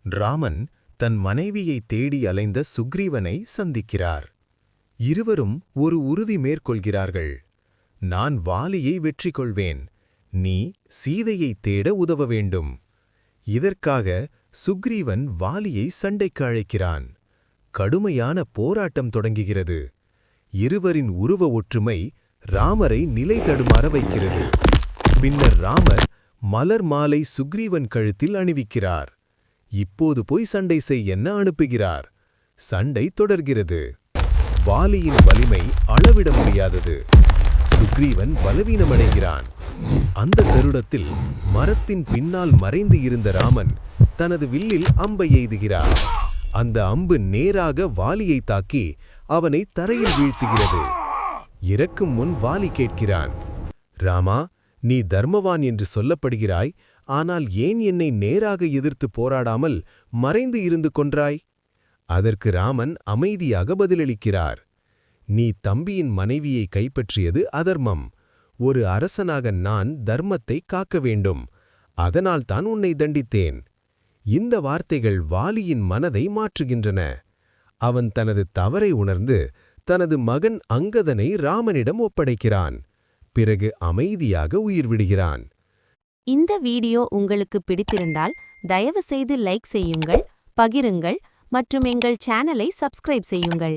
ராமன் தன் மனைவியை தேடி அலைந்த சுக்ரீவனை சந்திக்கிறார். இருவரும் ஒரு உறுதி மேற்கொள்கிறார்கள். நான் வாலியை வெற்றி கொள்வேன், நீ சீதையை தேட உதவ வேண்டும். இதற்காக சுக்ரீவன் வாலியை சண்டைக்கு அழைக்கிறான். கடுமையான போராட்டம் தொடங்குகிறது. இருவரின் உருவ ஒற்றுமை ராமரை நிலை தடுமாற வைக்கிறது. பின்னர் ராமர் மலர் மாலை சுக்ரீவன் கழுத்தில் அணிவிக்கிறார். இப்போது போய் சண்டை செய் என அனுப்புகிறார். சண்டை தொடர்கிறது. வாலியின் வலிமை அளவிட முடியாதது. சுக்ரீவன் பலவீனமடைகிறான். அந்த தருணத்தில் மரத்தின் பின்னால் மறைந்து இருந்த ராமன் தனது வில்லில் அம்பை எய்துகிறார். அந்த அம்பு நேராக வாலியை தாக்கி அவனை தரையில் வீழ்த்துகிறது. இறக்கும் முன் வாலி கேட்கிறான், ராமா, நீ தர்மவான் என்று சொல்லப்படுகிறாய், ஆனால் ஏன் என்னை நேராக எதிர்த்து போராடாமல் மறைந்து இருந்து கொன்றாய்? அதற்கு ராமன் அமைதியாக பதிலளிக்கிறார், நீ தம்பியின் மனைவியை கைப்பற்றியது அதர்மம். ஒரு அரசனாக நான் தர்மத்தை காக்க வேண்டும். அதனால்தான் உன்னை தண்டித்தேன். இந்த வார்த்தைகள் வாலியின் மனதை மாற்றுகின்றன. அவன் தனது தவறை உணர்ந்து தனது மகன் அங்கதனை ராமனிடம் ஒப்படைக்கிறான். பிறகு அமைதியாக உயிர் விடுகிறான். இந்த வீடியோ உங்களுக்கு பிடித்திருந்தால் தயவு செய்து லைக் செய்யுங்கள், பகிருங்கள் மற்றும் எங்கள் சேனலை சப்ஸ்கிரைப் செய்யுங்கள்.